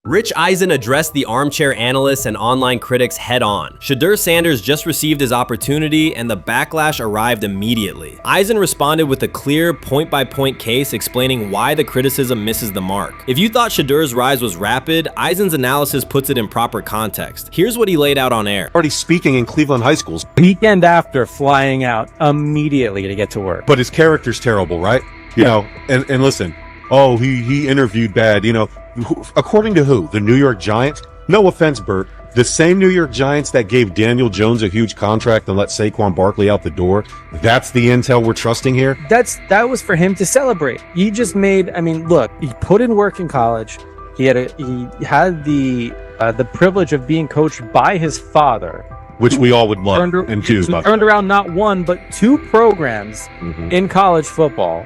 Rich Eisen addressed the armchair analysts and online critics head-on. Shedeur Sanders just received his opportunity, and the backlash arrived immediately. Eisen responded with a clear, point-by-point case explaining why the criticism misses the mark. If you thought Shedeur's rise was rapid, Eisen's analysis puts it in proper context. Here's what he laid out on air. Already speaking in Cleveland high schools. Weekend after, flying out immediately to get to work. But his character's terrible, right? You know, and listen, oh, he interviewed bad, you know. According to who? The New York Giants? No offense, Bert. The same New York Giants that gave Daniel Jones a huge contract and let Saquon Barkley out the door. That's the intel we're trusting here? That was for him to celebrate. He just made, I mean, look, he put in work in college. He had the privilege of being coached by his father. Which we all would love and do. Turned around not one, but two programs in college football.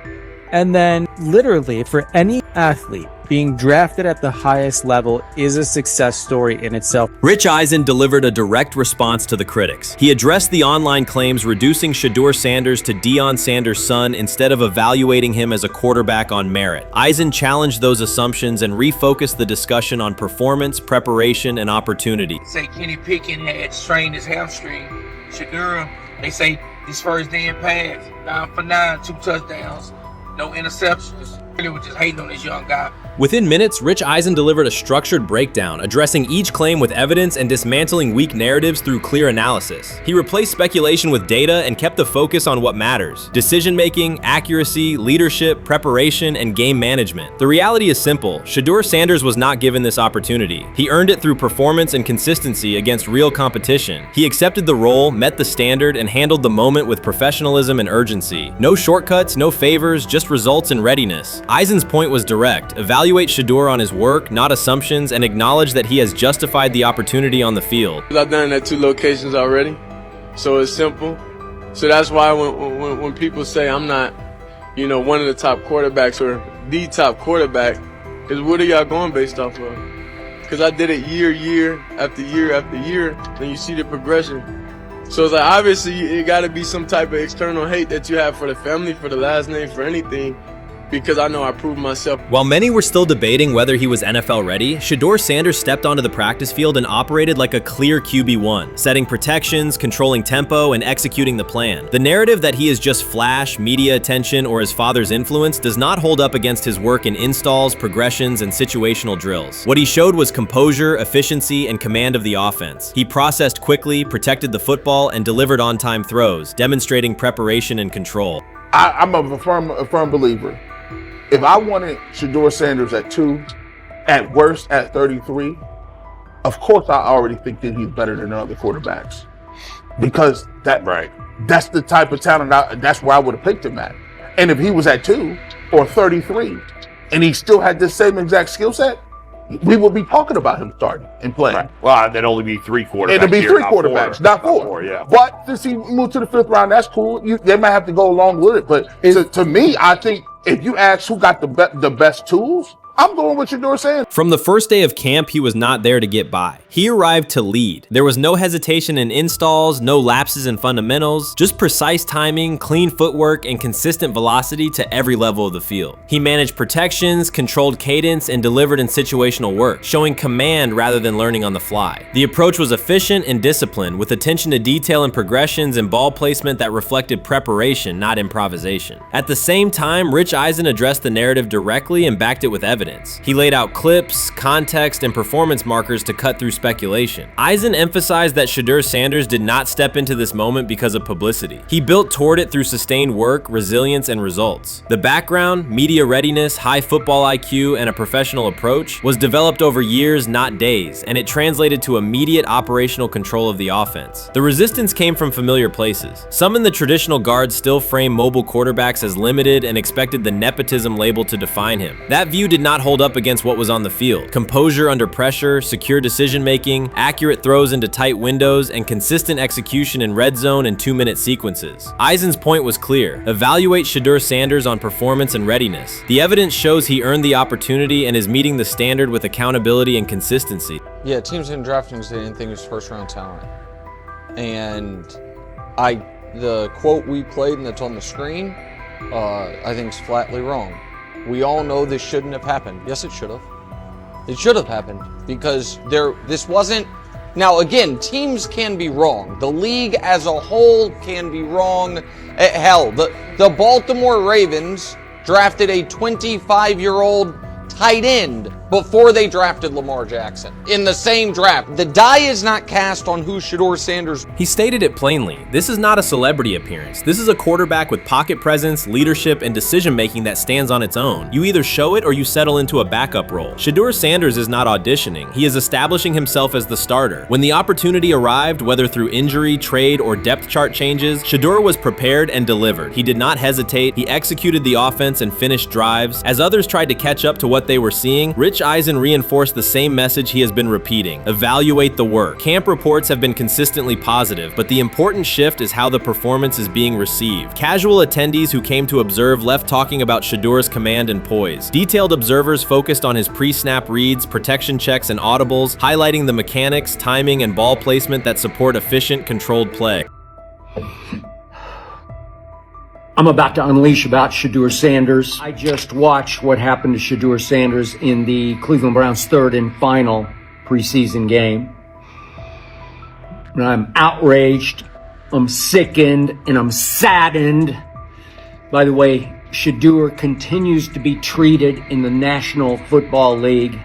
And then literally for any athlete, being drafted at the highest level is a success story in itself. Rich Eisen delivered a direct response to the critics. He addressed the online claims reducing Shedeur Sanders to Deion Sanders' son instead of evaluating him as a quarterback on merit. Eisen challenged those assumptions and refocused the discussion on performance, preparation, and opportunity. Say Kenny Pickett had strained his hamstring. Shedeur, they say his first day in pass, 9 for 9, 2 touchdowns, no interceptions. They were just hating on this young guy. Within minutes, Rich Eisen delivered a structured breakdown, addressing each claim with evidence and dismantling weak narratives through clear analysis. He replaced speculation with data and kept the focus on what matters: decision-making, accuracy, leadership, preparation, and game management. The reality is simple. Shedeur Sanders was not given this opportunity. He earned it through performance and consistency against real competition. He accepted the role, met the standard, and handled the moment with professionalism and urgency. No shortcuts, no favors, just results and readiness. Eisen's point was direct. Evaluate Shedeur on his work, not assumptions, and acknowledge that he has justified the opportunity on the field. I've done it at 2 locations already, so it's simple. So that's why when people say I'm not, you know, one of the top quarterbacks or the top quarterback, is what are y'all going based off of? Because I did it year after year after year, and you see the progression. So it's like, obviously it got to be some type of external hate that you have for the family, for the last name, for anything, because I know I proved myself. While many were still debating whether he was NFL ready, Shedeur Sanders stepped onto the practice field and operated like a clear QB1, setting protections, controlling tempo, and executing the plan. The narrative that he is just flash, media attention, or his father's influence does not hold up against his work in installs, progressions, and situational drills. What he showed was composure, efficiency, and command of the offense. He processed quickly, protected the football, and delivered on-time throws, demonstrating preparation and control. I'm a firm believer. If I wanted Shedeur Sanders at 2, at worst at 33, of course I already think that he's better than other quarterbacks. Because that's the type of talent, that's where I would have picked him at. And if he was at 2 or 33, and he still had the same exact skill set, we would be talking about him starting and playing. Right. Well, there'd only be 3 quarterbacks. It'd be 3 quarterbacks, not 4. Not 4, yeah. But since he moved to the 5th round, that's cool. They might have to go along with it. But to me, I think if you ask who got the best tools, I'm going with Shedeur Sanders. From the first day of camp, he was not there to get by. He arrived to lead. There was no hesitation in installs, no lapses in fundamentals, just precise timing, clean footwork, and consistent velocity to every level of the field. He managed protections, controlled cadence, and delivered in situational work, showing command rather than learning on the fly. The approach was efficient and disciplined, with attention to detail and progressions and ball placement that reflected preparation, not improvisation. At the same time, Rich Eisen addressed the narrative directly and backed it with evidence. He laid out clips, context, and performance markers to cut through speculation. Eisen emphasized that Shedeur Sanders did not step into this moment because of publicity. He built toward it through sustained work, resilience, and results. The background, media readiness, high football IQ, and a professional approach was developed over years, not days, and it translated to immediate operational control of the offense. The resistance came from familiar places. Some in the traditional guard still framed mobile quarterbacks as limited and expected the nepotism label to define him. That view did not hold up against what was on the field: composure under pressure, secure decision-making, accurate throws into tight windows, and consistent execution in red zone and 2-minute sequences. Eisen's point was clear: evaluate Shedeur Sanders on performance and readiness. The evidence shows he earned the opportunity and is meeting the standard with accountability and consistency. Yeah, teams didn't draft him because they didn't think he was first-round talent. And the quote we played and that's on the screen, I think is flatly wrong. We all know this shouldn't have happened. Yes, it should have. It should have happened because this wasn't. Now, again, teams can be wrong. The league as a whole can be wrong. Hell, the Baltimore Ravens drafted a 25-year-old tight end before they drafted Lamar Jackson in the same draft. The die is not cast on who Shedeur Sanders. He stated it plainly. This is not a celebrity appearance. This is a quarterback with pocket presence, leadership, and decision-making that stands on its own. You either show it or you settle into a backup role. Shedeur Sanders is not auditioning. He is establishing himself as the starter. When the opportunity arrived, whether through injury, trade, or depth chart changes, Shedeur was prepared and delivered. He did not hesitate. He executed the offense and finished drives. As others tried to catch up to what they were seeing, Rich Eisen reinforced the same message he has been repeating: evaluate the work. Camp reports have been consistently positive, but the important shift is how the performance is being received. Casual attendees who came to observe left talking about Shedeur's command and poise. Detailed observers focused on his pre-snap reads, protection checks, and audibles, highlighting the mechanics, timing, and ball placement that support efficient, controlled play. I'm about to unleash about Shedeur Sanders. I just watched what happened to Shedeur Sanders in the Cleveland Browns' third and final preseason game. And I'm outraged, I'm sickened, and I'm saddened. By the way, Shedeur continues to be treated in the National Football League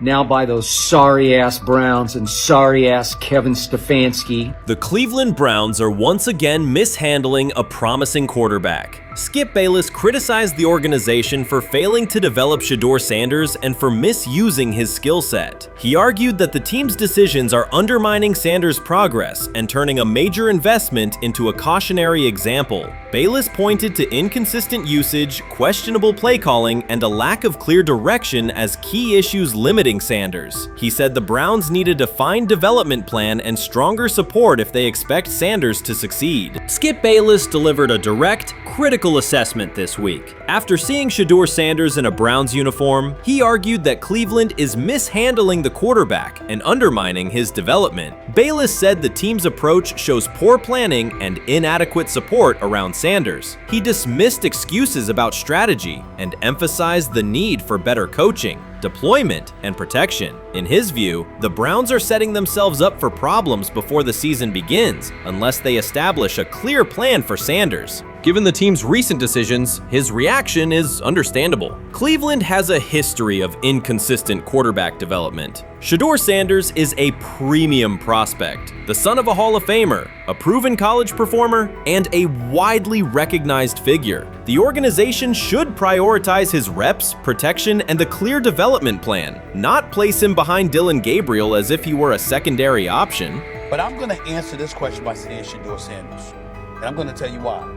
now by those sorry-ass Browns and sorry-ass Kevin Stefanski. The Cleveland Browns are once again mishandling a promising quarterback. Skip Bayless criticized the organization for failing to develop Shedeur Sanders and for misusing his skill set. He argued that the team's decisions are undermining Sanders' progress and turning a major investment into a cautionary example. Bayless pointed to inconsistent usage, questionable play calling, and a lack of clear direction as key issues limiting Sanders. He said the Browns need a defined development plan and stronger support if they expect Sanders to succeed. Skip Bayless delivered a direct, critical assessment this week. After seeing Shedeur Sanders in a Browns uniform, he argued that Cleveland is mishandling the quarterback and undermining his development. Bayless said the team's approach shows poor planning and inadequate support around Sanders. He dismissed excuses about strategy and emphasized the need for better coaching, deployment, and protection. In his view, the Browns are setting themselves up for problems before the season begins unless they establish a clear plan for Sanders. Given the team's recent decisions, his reaction is understandable. Cleveland has a history of inconsistent quarterback development. Shedeur Sanders is a premium prospect, the son of a Hall of Famer, a proven college performer, and a widely recognized figure. The organization should prioritize his reps, protection, and a clear development plan, not place him behind Dylan Gabriel as if he were a secondary option. But I'm going to answer this question by saying Shedeur Sanders, and I'm going to tell you why.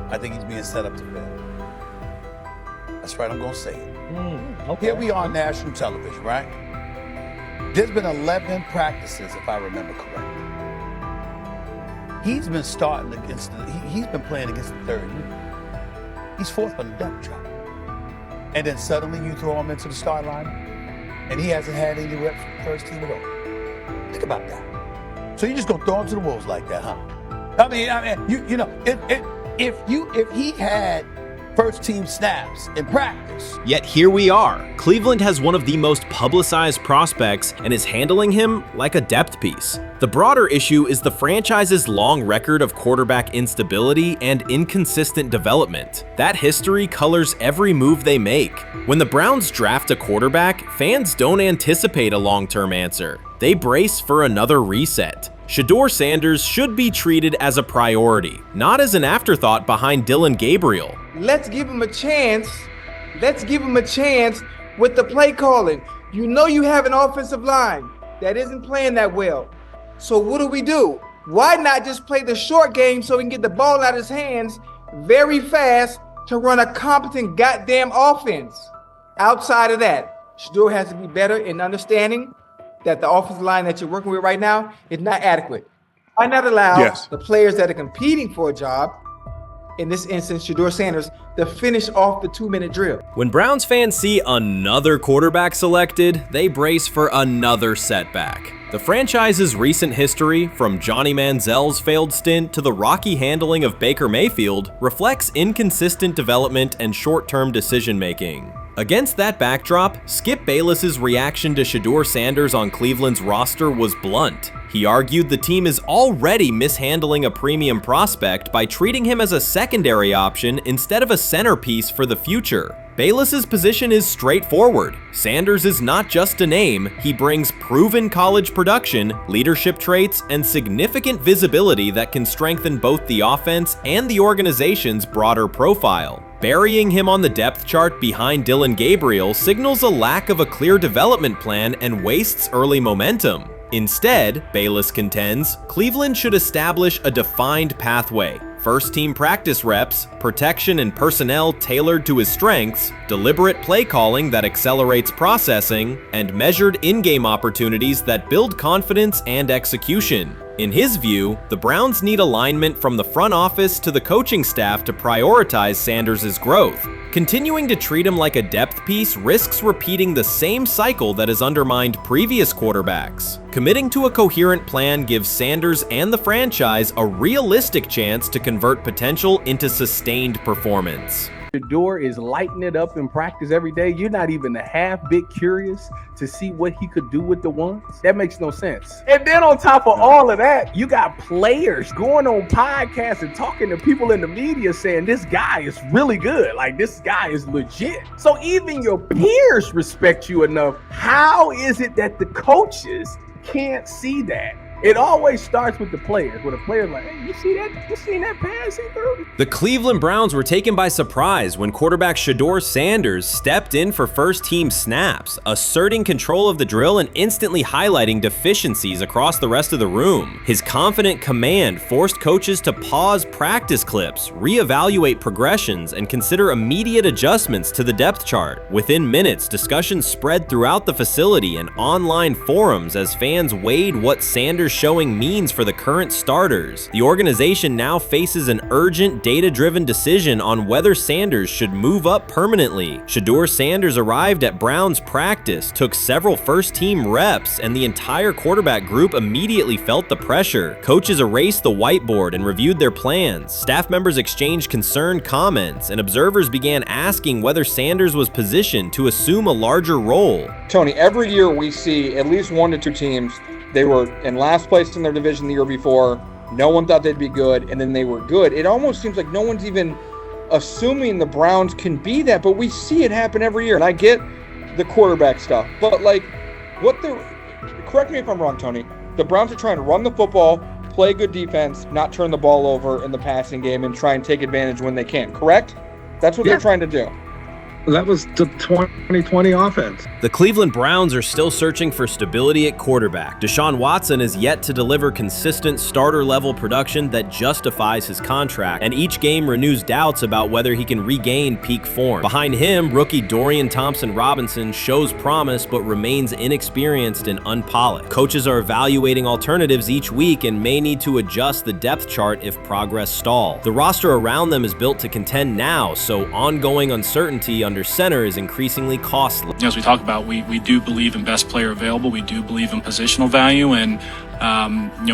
I think he's being set up to fail. That's right, I'm going to say it. Okay. Here we are on national television, right? There's been 11 practices, if I remember correctly. He's been starting against, he's been playing against the third unit. He's fourth on the depth chart. And then suddenly you throw him into the start line, and he hasn't had any reps for the first team at all. Think about that. So you're just going to throw him to the wolves like that, huh? I mean, you know, if he had first team snaps in practice. Yet here we are. Cleveland has one of the most publicized prospects and is handling him like a depth piece. The broader issue is the franchise's long record of quarterback instability and inconsistent development. That history colors every move they make. When the Browns draft a quarterback, fans don't anticipate a long-term answer. They brace for another reset. Shedeur Sanders should be treated as a priority, not as an afterthought behind Dylan Gabriel. Let's give him a chance. Let's give him a chance with the play calling. You know you have an offensive line that isn't playing that well. So what do? Why not just play the short game so he can get the ball out of his hands very fast to run a competent goddamn offense? Outside of that, Shedeur has to be better in understanding that the offensive line that you're working with right now is not adequate. Why not allow the players that are competing for a job, in this instance, Shedeur Sanders, to finish off the 2-minute drill? When Browns fans see another quarterback selected, they brace for another setback. The franchise's recent history, from Johnny Manziel's failed stint to the rocky handling of Baker Mayfield, reflects inconsistent development and short-term decision-making. Against that backdrop, Skip Bayless's reaction to Shedeur Sanders on Cleveland's roster was blunt. He argued the team is already mishandling a premium prospect by treating him as a secondary option instead of a centerpiece for the future. Bayless's position is straightforward. Sanders is not just a name, he brings proven college production, leadership traits, and significant visibility that can strengthen both the offense and the organization's broader profile. Burying him on the depth chart behind Dillon Gabriel signals a lack of a clear development plan and wastes early momentum. Instead, Bayless contends, Cleveland should establish a defined pathway. First-team practice reps, protection and personnel tailored to his strengths, deliberate play calling that accelerates processing, and measured in-game opportunities that build confidence and execution. In his view, the Browns need alignment from the front office to the coaching staff to prioritize Sanders' growth. Continuing to treat him like a depth piece risks repeating the same cycle that has undermined previous quarterbacks. Committing to a coherent plan gives Sanders and the franchise a realistic chance to convert potential into sustained performance. Shedeur is lighting it up in practice every day. You're not even a half bit curious to see what he could do with the ones. That makes no sense. And then on top of all of that, you got players going on podcasts and talking to people in the media saying this guy is really good. Like, this guy is legit. So even your peers respect you enough. How is it that the coaches can't see that? It always starts with the players, where the player's like, hey, you see that? You seen that pass he threw? The Cleveland Browns were taken by surprise when quarterback Shedeur Sanders stepped in for first-team snaps, asserting control of the drill and instantly highlighting deficiencies across the rest of the room. His confident command forced coaches to pause practice clips, reevaluate progressions, and consider immediate adjustments to the depth chart. Within minutes, discussions spread throughout the facility and online forums as fans weighed what Sanders' showing means for the current starters. The organization now faces an urgent, data-driven decision on whether Sanders should move up permanently. Shedeur Sanders arrived at Browns practice, took several first-team reps, and the entire quarterback group immediately felt the pressure. Coaches erased the whiteboard and reviewed their plans. Staff members exchanged concerned comments, and observers began asking whether Sanders was positioned to assume a larger role. Tony, every year we see at least 1 to 2 teams. They were in last place in their division the year before. No one thought they'd be good, and then they were good. It almost seems like no one's even assuming the Browns can be that, but we see it happen every year. And I get the quarterback stuff, but like, correct me if I'm wrong, Tony. The Browns are trying to run the football, play good defense, not turn the ball over in the passing game, and try and take advantage when they can, correct? That's what they're trying to do. That was the 2020 offense. The Cleveland Browns are still searching for stability at quarterback. Deshaun Watson is yet to deliver consistent starter-level production that justifies his contract, and each game renews doubts about whether he can regain peak form. Behind him, rookie Dorian Thompson-Robinson shows promise but remains inexperienced and unpolished. Coaches are evaluating alternatives each week and may need to adjust the depth chart if progress stalls. The roster around them is built to contend now, so ongoing uncertainty under center is increasingly costly. As we talk about, we do believe in best player available. We do believe in positional value, and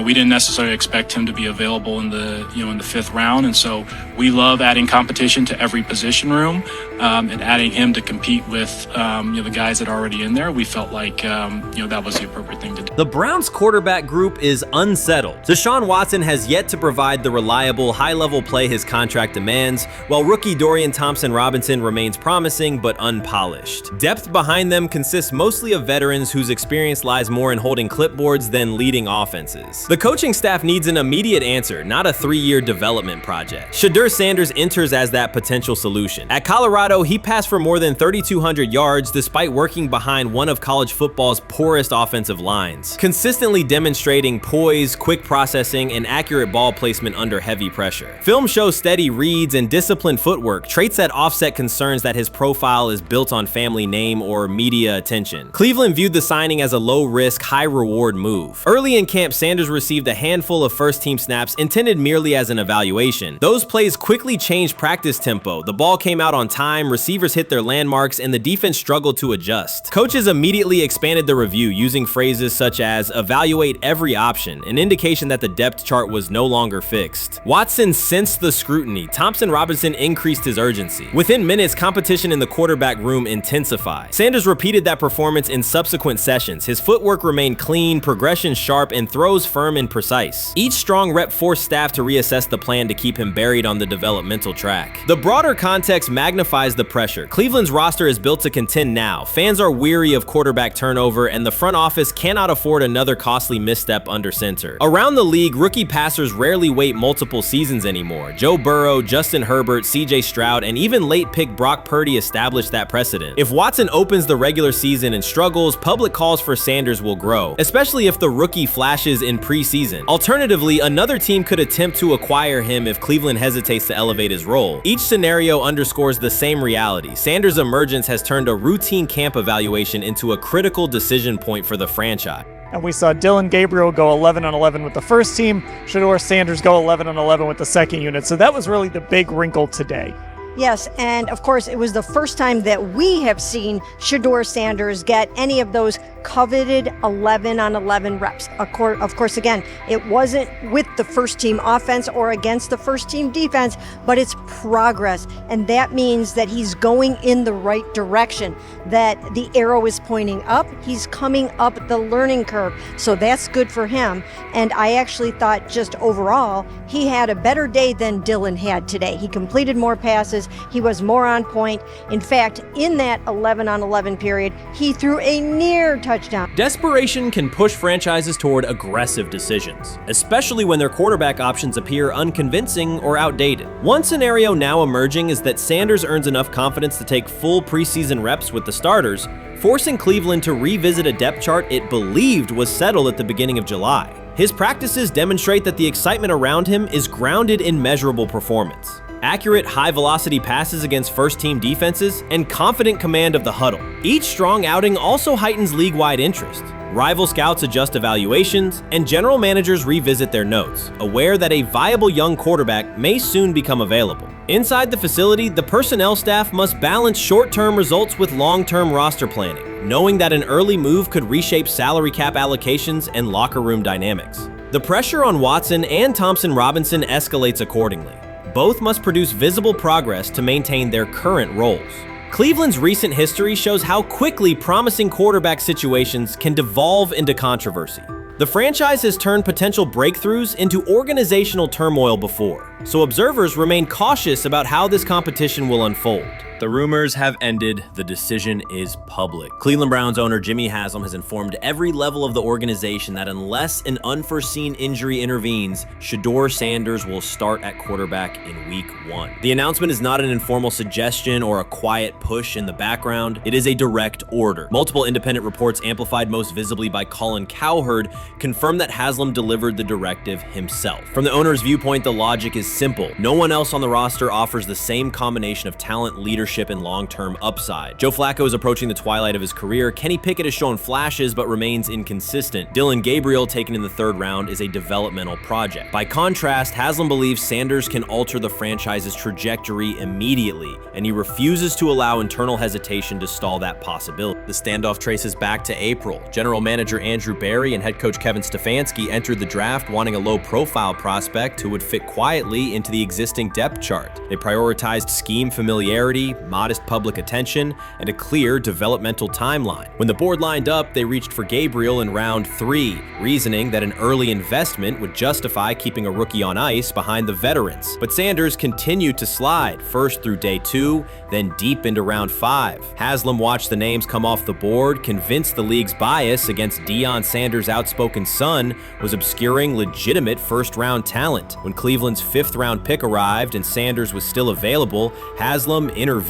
we didn't necessarily expect him to be available in the in the 5th round, and so we love adding competition to every position room and adding him to compete with the guys that are already in there. We felt like that was the appropriate thing to do. The Browns quarterback group is unsettled. Deshaun Watson has yet to provide the reliable, high-level play his contract demands, while rookie Dorian Thompson-Robinson remains promising but unpolished. Depth behind them consists mostly of veterans whose experience lies more in holding clipboards than leading offenses. The coaching staff needs an immediate answer, not a 3-year development project. Shedeur Sanders enters as that potential solution. At Colorado, he passed for more than 3,200 yards despite working behind one of college football's poorest offensive lines, consistently demonstrating poise, quick processing, and accurate ball placement under heavy pressure. Film shows steady reads and disciplined footwork, traits that offset concerns that his profile is built on family name or media attention. Cleveland viewed the signing as a low-risk, high-reward move. Early in camp, Sanders received a handful of first-team snaps intended merely as an evaluation. Those plays quickly changed practice tempo. The ball came out on time, receivers hit their landmarks, and the defense struggled to adjust. Coaches immediately expanded the review using phrases such as evaluate every option, an indication that the depth chart was no longer fixed. Watson sensed the scrutiny. Thompson Robinson increased his urgency. Within minutes, competition in the quarterback room intensified. Sanders repeated that performance in subsequent sessions. His footwork remained clean, progression sharp, and throws firm and precise. Each strong rep forced staff to reassess the plan to keep him buried on the developmental track. The broader context magnifies the pressure. Cleveland's roster is built to contend now. Fans are weary of quarterback turnover, and the front office cannot afford another costly misstep under center. Around the league, rookie passers rarely wait multiple seasons anymore. Joe Burrow, Justin Herbert, CJ Stroud, and even late pick Brock Purdy established that precedent. If Watson opens the regular season and struggles, public calls for Sanders will grow, especially if the rookie flashes in preseason. Alternatively, another team could attempt to acquire him if Cleveland hesitates to elevate his role. Each scenario underscores the same reality. Sanders' emergence has turned a routine camp evaluation into a critical decision point for the franchise. And we saw Dillon Gabriel go 11-11 with the first team, Shedeur Sanders go 11-11 with the second unit. So that was really the big wrinkle today. Yes, and of course, it was the first time that we have seen Shedeur Sanders get any of those coveted 11-on-11 reps. Of course, again, it wasn't with the first team offense or against the first team defense, but it's progress. And that means that he's going in the right direction, that the arrow is pointing up. He's coming up the learning curve. So that's good for him. And I actually thought just overall, he had a better day than Dillon had today. He completed more passes. He was more on point. In fact, in that 11-on-11 period, he threw a near touchdown. Desperation can push franchises toward aggressive decisions, especially when their quarterback options appear unconvincing or outdated. One scenario now emerging is that Sanders earns enough confidence to take full preseason reps with the starters, forcing Cleveland to revisit a depth chart it believed was settled at the beginning of July. His practices demonstrate that the excitement around him is grounded in measurable performance. Accurate, high-velocity passes against first-team defenses, and confident command of the huddle. Each strong outing also heightens league-wide interest. Rival scouts adjust evaluations, and general managers revisit their notes, aware that a viable young quarterback may soon become available. Inside the facility, the personnel staff must balance short-term results with long-term roster planning, knowing that an early move could reshape salary cap allocations and locker room dynamics. The pressure on Watson and Thompson Robinson escalates accordingly. Both must produce visible progress to maintain their current roles. Cleveland's recent history shows how quickly promising quarterback situations can devolve into controversy. The franchise has turned potential breakthroughs into organizational turmoil before, so observers remain cautious about how this competition will unfold. The rumors have ended. The decision is public. Cleveland Browns owner Jimmy Haslam has informed every level of the organization that unless an unforeseen injury intervenes, Shedeur Sanders will start at quarterback in week 1. The announcement is not an informal suggestion or a quiet push in the background. It is a direct order. Multiple independent reports, amplified most visibly by Colin Cowherd, confirm that Haslam delivered the directive himself. From the owner's viewpoint, the logic is simple. No one else on the roster offers the same combination of talent, leadership, and long-term upside. Joe Flacco is approaching the twilight of his career. Kenny Pickett has shown flashes but remains inconsistent. Dillon Gabriel, taken in the 3rd round, is a developmental project. By contrast, Haslam believes Sanders can alter the franchise's trajectory immediately, and he refuses to allow internal hesitation to stall that possibility. The standoff traces back to April. General manager Andrew Berry and head coach Kevin Stefanski entered the draft wanting a low-profile prospect who would fit quietly into the existing depth chart. They prioritized scheme familiarity, modest public attention, and a clear developmental timeline. When the board lined up, they reached for Gabriel in round 3, reasoning that an early investment would justify keeping a rookie on ice behind the veterans. But Sanders continued to slide, first through day 2, then deep into round 5. Haslam watched the names come off the board, convinced the league's bias against Deion Sanders' outspoken son was obscuring legitimate first-round talent. When Cleveland's 5th-round pick arrived and Sanders was still available, Haslam intervened.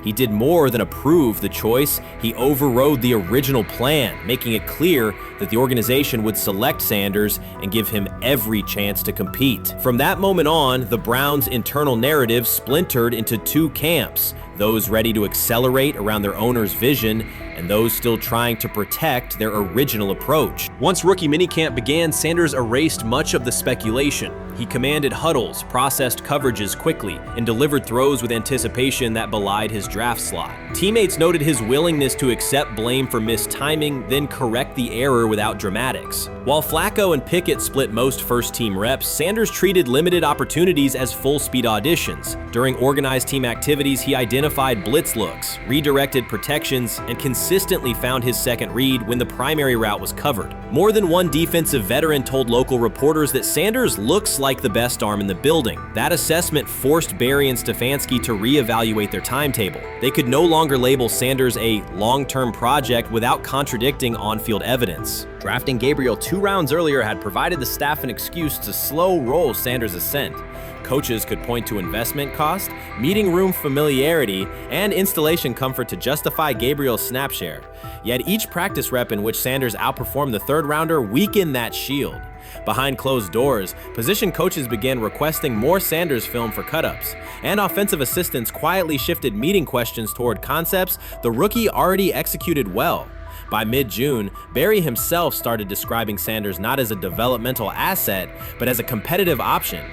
He did more than approve the choice. He overrode the original plan, making it clear that the organization would select Sanders and give him every chance to compete. From that moment on, the Browns' internal narrative splintered into 2 camps, those ready to accelerate around their owner's vision and those still trying to protect their original approach. Once rookie minicamp began, Sanders erased much of the speculation. He commanded huddles, processed coverages quickly, and delivered throws with anticipation that belied his draft slot. Teammates noted his willingness to accept blame for missed timing, then correct the error without dramatics. While Flacco and Pickett split most first-team reps, Sanders treated limited opportunities as full-speed auditions. During organized team activities, he identified blitz looks, redirected protections, and consistently found his second read when the primary route was covered. More than one defensive veteran told local reporters that Sanders looks like the best arm in the building. That assessment forced Barry and Stefanski to reevaluate their timetable. They could no longer label Sanders a long-term project without contradicting on-field evidence. Drafting Gabriel 2 rounds earlier had provided the staff an excuse to slow roll Sanders' ascent. Coaches could point to investment cost, meeting room familiarity, and installation comfort to justify Gabriel's snap share. Yet each practice rep in which Sanders outperformed the third rounder weakened that shield. Behind closed doors, position coaches began requesting more Sanders film for cut-ups, and offensive assistants quietly shifted meeting questions toward concepts the rookie already executed well. By mid-June, Barry himself started describing Sanders not as a developmental asset, but as a competitive option.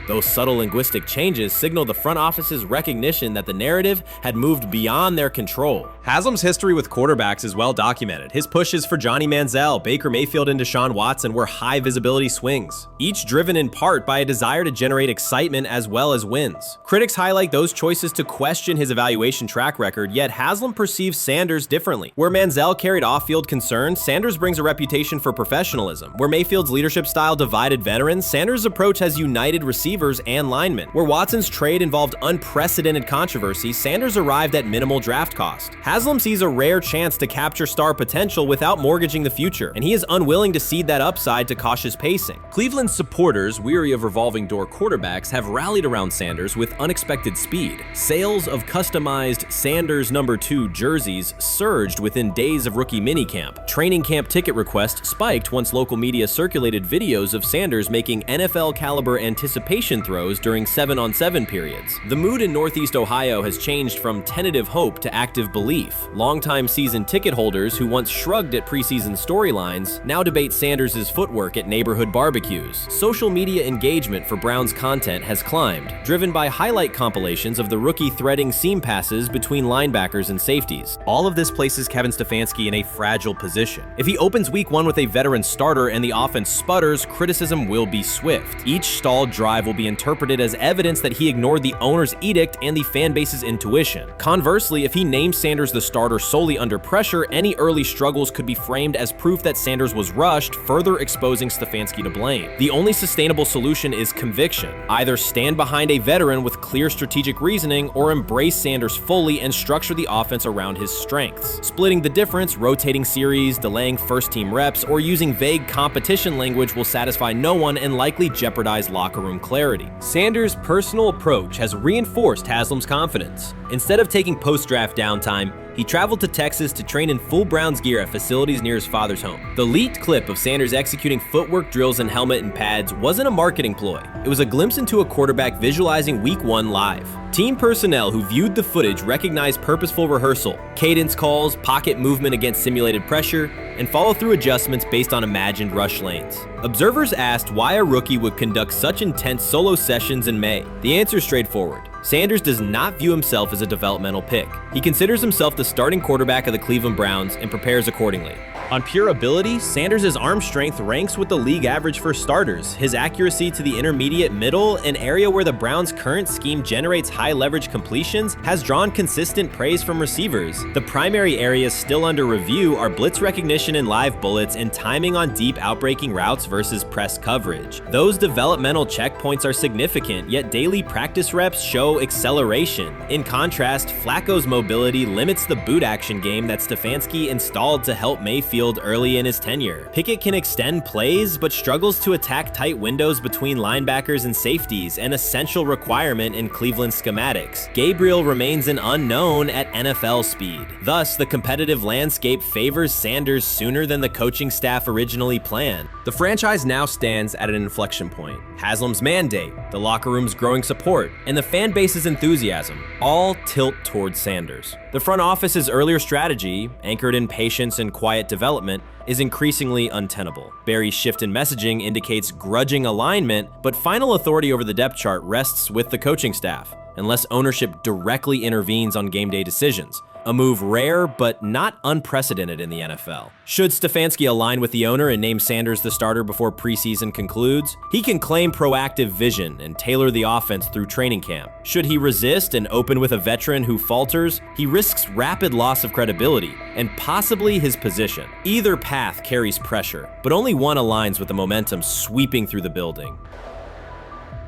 Those subtle linguistic changes signal the front office's recognition that the narrative had moved beyond their control. Haslam's history with quarterbacks is well documented. His pushes for Johnny Manziel, Baker Mayfield, and Deshaun Watson were high-visibility swings, each driven in part by a desire to generate excitement as well as wins. Critics highlight those choices to question his evaluation track record, yet Haslam perceives Sanders differently. Where Manziel carried off-field concerns, Sanders brings a reputation for professionalism. Where Mayfield's leadership style divided veterans, Sanders' approach has united receivers and linemen. Where Watson's trade involved unprecedented controversy, Sanders arrived at minimal draft cost. Haslam sees a rare chance to capture star potential without mortgaging the future, and he is unwilling to cede that upside to cautious pacing. Cleveland's supporters, weary of revolving door quarterbacks, have rallied around Sanders with unexpected speed. Sales of customized Sanders number 2 jerseys surged within days of rookie minicamp. Training camp ticket requests spiked once local media circulated videos of Sanders making NFL-caliber anticipation throws during 7-on-7 periods. The mood in Northeast Ohio has changed from tentative hope to active belief. Longtime season ticket holders who once shrugged at preseason storylines now debate Sanders' footwork at neighborhood barbecues. Social media engagement for Brown's content has climbed, driven by highlight compilations of the rookie threading seam passes between linebackers and safeties. All of this places Kevin Stefanski in a fragile position. If he opens week 1 with a veteran starter and the offense sputters, criticism will be swift. Each stalled drive will be interpreted as evidence that he ignored the owner's edict and the fan base's intuition. Conversely, if he names Sanders the starter solely under pressure, any early struggles could be framed as proof that Sanders was rushed, further exposing Stefanski to blame. The only sustainable solution is conviction. Either stand behind a veteran with clear strategic reasoning or embrace Sanders fully and structure the offense around his strengths. Splitting the difference, rotating series, delaying first-team reps, or using vague competition language will satisfy no one and likely jeopardize locker room clarity. Sanders' personal approach has reinforced Haslam's confidence. Instead of taking post-draft downtime, he traveled to Texas to train in full Browns gear at facilities near his father's home. The leaked clip of Sanders executing footwork drills in helmet and pads wasn't a marketing ploy. It was a glimpse into a quarterback visualizing Week 1 live. Team personnel who viewed the footage recognized purposeful rehearsal, cadence calls, pocket movement against simulated pressure, and follow-through adjustments based on imagined rush lanes. Observers asked why a rookie would conduct such intense solo sessions in May. The answer is straightforward. Sanders does not view himself as a developmental pick. He considers himself the starting quarterback of the Cleveland Browns and prepares accordingly. On pure ability, Sanders' arm strength ranks with the league average for starters. His accuracy to the intermediate middle, an area where the Browns' current scheme generates high-leverage completions, has drawn consistent praise from receivers. The primary areas still under review are blitz recognition and live bullets and timing on deep outbreaking routes versus press coverage. Those developmental checkpoints are significant, yet daily practice reps show acceleration. In contrast, Flacco's mobility limits the boot action game that Stefanski installed to help Mayfield early in his tenure. Pickett can extend plays, but struggles to attack tight windows between linebackers and safeties, an essential requirement in Cleveland schematics. Gabriel remains an unknown at NFL speed. Thus, the competitive landscape favors Sanders sooner than the coaching staff originally planned. The franchise now stands at an inflection point. Haslam's mandate, the locker room's growing support, and the fan base's enthusiasm all tilt towards Sanders. The front office's earlier strategy, anchored in patience and quiet development, is increasingly untenable. Barry's shift in messaging indicates grudging alignment, but final authority over the depth chart rests with the coaching staff, unless ownership directly intervenes on game day decisions. A move rare, but not unprecedented in the NFL. Should Stefanski align with the owner and name Sanders the starter before preseason concludes, he can claim proactive vision and tailor the offense through training camp. Should he resist and open with a veteran who falters, he risks rapid loss of credibility and possibly his position. Either path carries pressure, but only one aligns with the momentum sweeping through the building.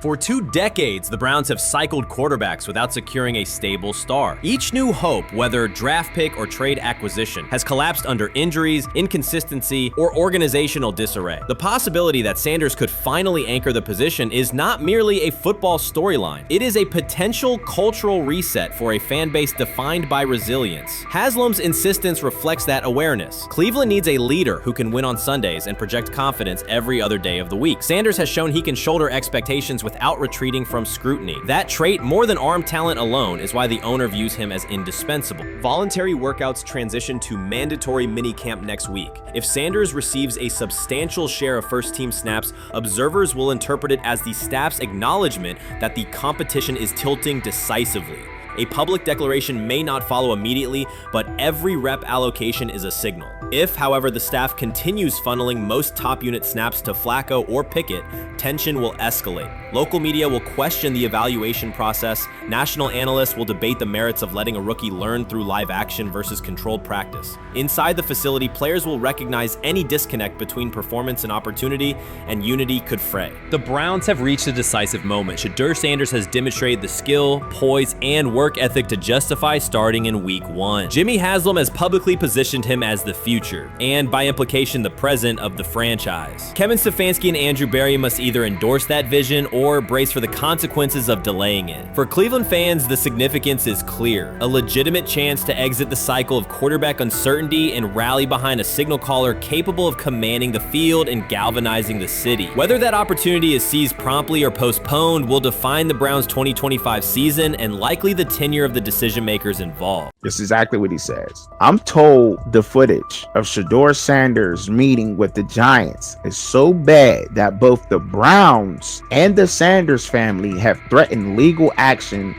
For 2 decades, the Browns have cycled quarterbacks without securing a stable star. Each new hope, whether draft pick or trade acquisition, has collapsed under injuries, inconsistency, or organizational disarray. The possibility that Sanders could finally anchor the position is not merely a football storyline. It is a potential cultural reset for a fan base defined by resilience. Haslam's insistence reflects that awareness. Cleveland needs a leader who can win on Sundays and project confidence every other day of the week. Sanders has shown he can shoulder expectations without retreating from scrutiny. That trait, more than arm talent alone, is why the owner views him as indispensable. Voluntary workouts transition to mandatory minicamp next week. If Sanders receives a substantial share of first-team snaps, observers will interpret it as the staff's acknowledgement that the competition is tilting decisively. A public declaration may not follow immediately, but every rep allocation is a signal. If, however, the staff continues funneling most top unit snaps to Flacco or Pickett, tension will escalate. Local media will question the evaluation process. National analysts will debate the merits of letting a rookie learn through live action versus controlled practice. Inside the facility, players will recognize any disconnect between performance and opportunity, and unity could fray. The Browns have reached a decisive moment. Shedeur Sanders has demonstrated the skill, poise, and work ethic to justify starting in week 1. Jimmy Haslam has publicly positioned him as the future, and by implication the present, of the franchise. Kevin Stefanski and Andrew Barry must either endorse that vision or brace for the consequences of delaying it. For Cleveland fans, the significance is clear. A legitimate chance to exit the cycle of quarterback uncertainty and rally behind a signal caller capable of commanding the field and galvanizing the city. Whether that opportunity is seized promptly or postponed will define the Browns' 2025 season and likely the tenure of the decision makers involved. This is exactly what he says. I'm told the footage of Shedeur Sanders meeting with the Giants is so bad that both the Browns and the Sanders family have threatened legal action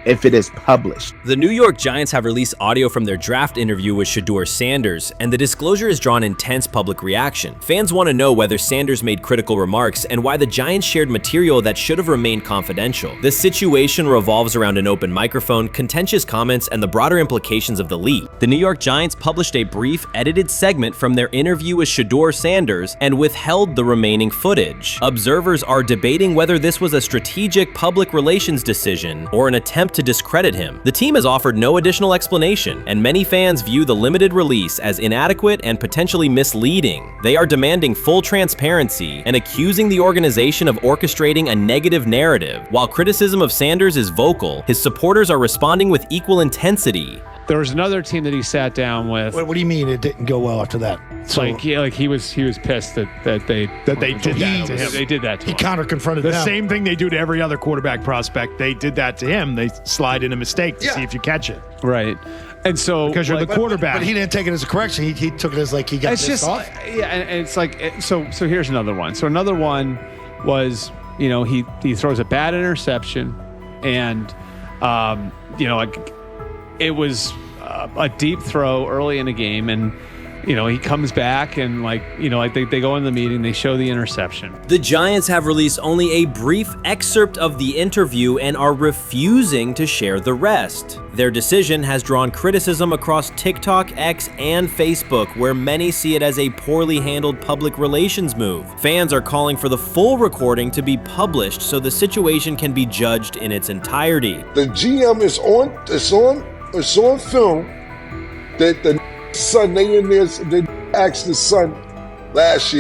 if it is published. The New York Giants have released audio from their draft interview with Shedeur Sanders, and the disclosure has drawn intense public reaction. Fans want to know whether Sanders made critical remarks and why the Giants shared material that should have remained confidential. The situation revolves around an open microphone, contentious comments, and the broader implications of the leak. The New York Giants published a brief, edited segment from their interview with Shedeur Sanders and withheld the remaining footage. Observers are debating whether this was a strategic public relations decision or an attempt to discredit him. The team has offered no additional explanation, and many fans view the limited release as inadequate and potentially misleading. They are demanding full transparency and accusing the organization of orchestrating a negative narrative. While criticism of Sanders is vocal, his supporters are responding with equal intensity. There was another team that he sat down with. What do you mean it didn't go well after that? So, he was pissed that they did that to him. They did that to him. He counter-confronted the them. same thing they do to every other quarterback prospect. They did that to him. They slide in a mistake to see if you catch it. Right. And so because you're the quarterback. But he didn't take it as a correction. He took it as like he got pissed off. Yeah, and it's like so here's another one. So another one was, he throws a bad interception, and it was a deep throw early in the game, and he comes back and they go in the meeting, they show the interception. The Giants have released only a brief excerpt of the interview and are refusing to share the rest. Their decision has drawn criticism across TikTok, X, and Facebook, where many see it as a poorly handled public relations move. Fans are calling for the full recording to be published so the situation can be judged in its entirety. The GM is on film that the son, they asked the son last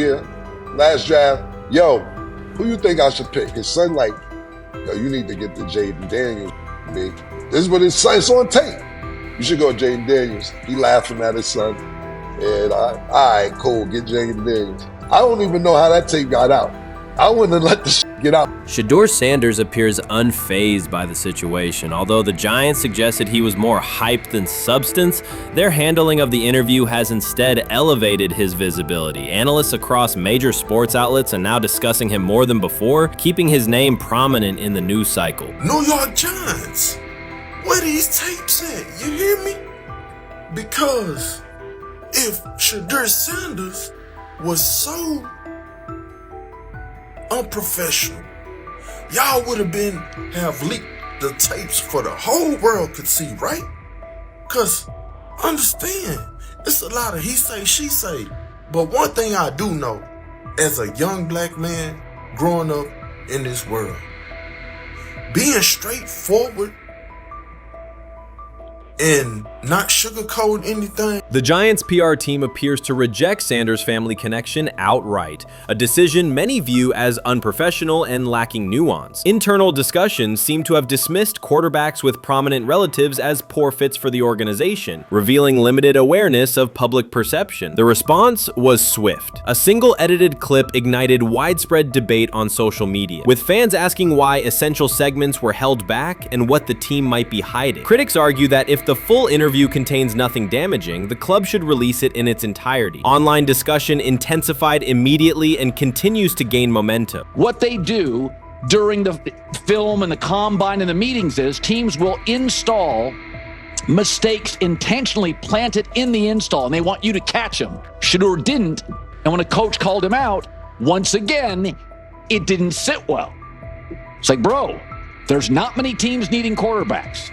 draft, yo, who you think I should pick? His son like, yo, you need to get the Jaden Daniels, big. This is what his son, it's on tape. You should go Jaden Daniels. He laughing at his son. And all right, cool, get Jaden Daniels. I don't even know how that tape got out. I wouldn't have let this get out. Shedeur Sanders appears unfazed by the situation. Although the Giants suggested he was more hype than substance, their handling of the interview has instead elevated his visibility. Analysts across major sports outlets are now discussing him more than before, keeping his name prominent in the news cycle. New York Giants, where these tapes at? You hear me? Because if Shedeur Sanders was so unprofessional, y'all would have leaked the tapes for the whole world could see, right? Cause understand, it's a lot of he say, she say. But one thing I do know, as a young black man growing up in this world, being straightforward and not sugarcoat anything. The Giants' PR team appears to reject Sanders' family connection outright, a decision many view as unprofessional and lacking nuance. Internal discussions seem to have dismissed quarterbacks with prominent relatives as poor fits for the organization, revealing limited awareness of public perception. The response was swift. A single edited clip ignited widespread debate on social media, with fans asking why essential segments were held back and what the team might be hiding. Critics argue that if the full interview contains nothing damaging, the club should release it in its entirety. Online discussion intensified immediately and continues to gain momentum. What they do during the film and the combine and the meetings is teams will install mistakes intentionally planted in the install, and they want you to catch them. Shedeur didn't, and when a coach called him out, once again, it didn't sit well. It's like, bro, there's not many teams needing quarterbacks,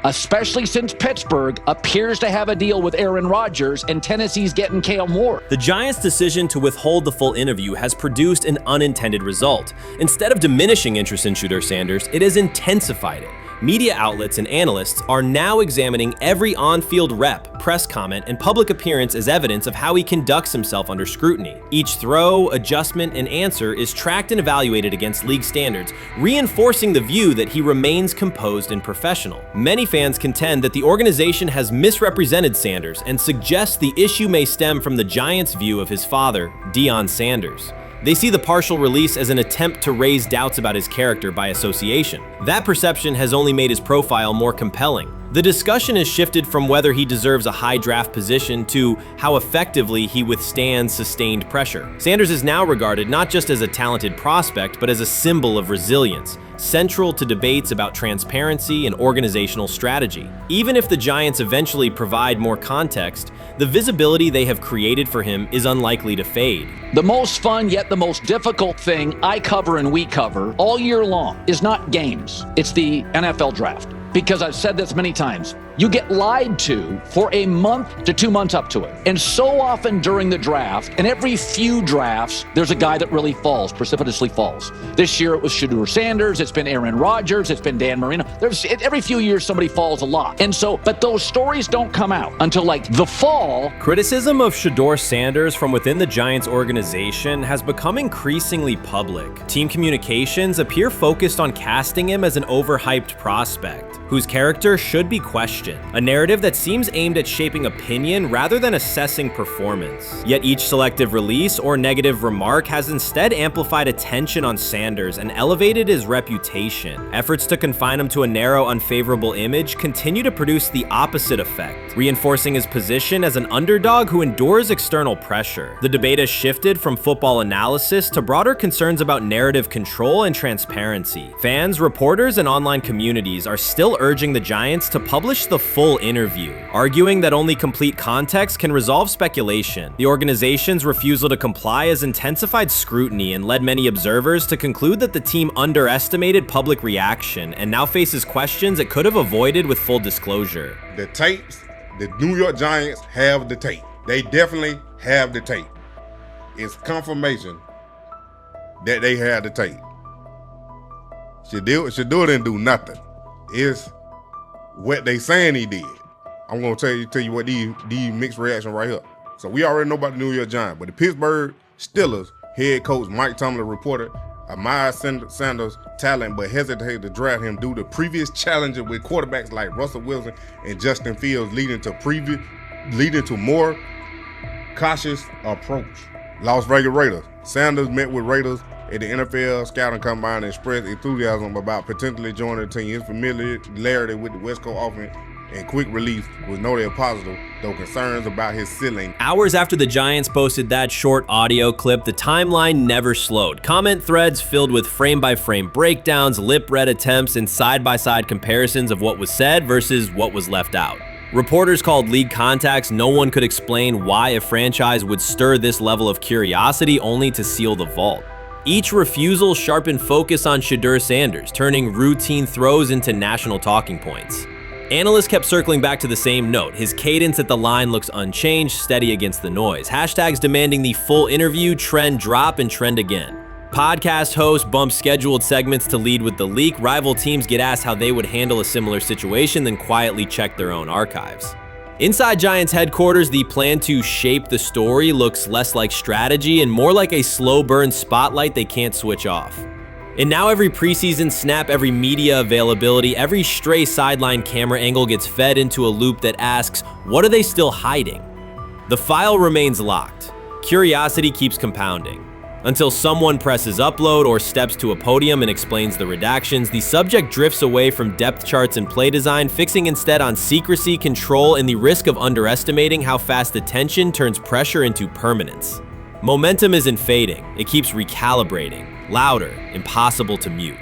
especially since Pittsburgh appears to have a deal with Aaron Rodgers and Tennessee's getting Kale Moore. The Giants' decision to withhold the full interview has produced an unintended result. Instead of diminishing interest in Shedeur Sanders, it has intensified it. Media outlets and analysts are now examining every on-field rep, press comment, and public appearance as evidence of how he conducts himself under scrutiny. Each throw, adjustment, and answer is tracked and evaluated against league standards, reinforcing the view that he remains composed and professional. Many fans contend that the organization has misrepresented Sanders and suggest the issue may stem from the Giants' view of his father, Deion Sanders. They see the partial release as an attempt to raise doubts about his character by association. That perception has only made his profile more compelling. The discussion has shifted from whether he deserves a high draft position to how effectively he withstands sustained pressure. Sanders is now regarded not just as a talented prospect, but as a symbol of resilience, central to debates about transparency and organizational strategy. Even if the Giants eventually provide more context, the visibility they have created for him is unlikely to fade. The most fun yet the most difficult thing I cover and we cover all year long is not games. It's the NFL draft. Because I've said this many times, you get lied to for a month to 2 months up to it. And so often during the draft, and every few drafts, there's a guy that really falls, precipitously falls. This year it was Shedeur Sanders, it's been Aaron Rodgers, it's been Dan Marino. Every few years somebody falls a lot. And so, but those stories don't come out until like the fall. Criticism of Shedeur Sanders from within the Giants organization has become increasingly public. Team communications appear focused on casting him as an overhyped prospect, whose character should be questioned, a narrative that seems aimed at shaping opinion rather than assessing performance. Yet each selective release or negative remark has instead amplified attention on Sanders and elevated his reputation. Efforts to confine him to a narrow, unfavorable image continue to produce the opposite effect, reinforcing his position as an underdog who endures external pressure. The debate has shifted from football analysis to broader concerns about narrative control and transparency. Fans, reporters, and online communities are still urging the Giants to publish the full interview, arguing that only complete context can resolve speculation. The organization's refusal to comply has intensified scrutiny and led many observers to conclude that the team underestimated public reaction and now faces questions it could have avoided with full disclosure. The tapes, the New York Giants have the tape. They definitely have the tape. It's confirmation that they had the tape. Shedeur didn't do nothing. It's what they saying he did. I'm gonna tell you what these mixed reaction right here. So we already know about the New York Giants, but the Pittsburgh Steelers head coach Mike Tomlin reported admired Sanders' talent, but hesitated to draft him due to previous challenges with quarterbacks like Russell Wilson and Justin Fields, leading to more cautious approach. Las Vegas Raiders. Sanders met with Raiders at the NFL scouting combine and expressed enthusiasm about potentially joining the team. His familiarity with the West Coast offense and quick release was noted positive, though concerns about his ceiling. Hours after the Giants posted that short audio clip, the timeline never slowed. Comment threads filled with frame-by-frame breakdowns, lip-read attempts, and side-by-side comparisons of what was said versus what was left out. Reporters called league contacts. No one could explain why a franchise would stir this level of curiosity only to seal the vault. Each refusal sharpened focus on Shedeur Sanders, turning routine throws into national talking points. Analysts kept circling back to the same note. His cadence at the line looks unchanged, steady against the noise. Hashtags demanding the full interview, trend drop, and trend again. Podcast hosts bump scheduled segments to lead with the leak. Rival teams get asked how they would handle a similar situation, then quietly check their own archives. Inside Giants headquarters, the plan to shape the story looks less like strategy and more like a slow burn spotlight they can't switch off. And now every preseason snap, every media availability, every stray sideline camera angle gets fed into a loop that asks, what are they still hiding? The file remains locked. Curiosity keeps compounding. Until someone presses upload or steps to a podium and explains the redactions, the subject drifts away from depth charts and play design, fixing instead on secrecy, control, and the risk of underestimating how fast attention turns pressure into permanence. Momentum isn't fading, it keeps recalibrating. Louder, impossible to mute.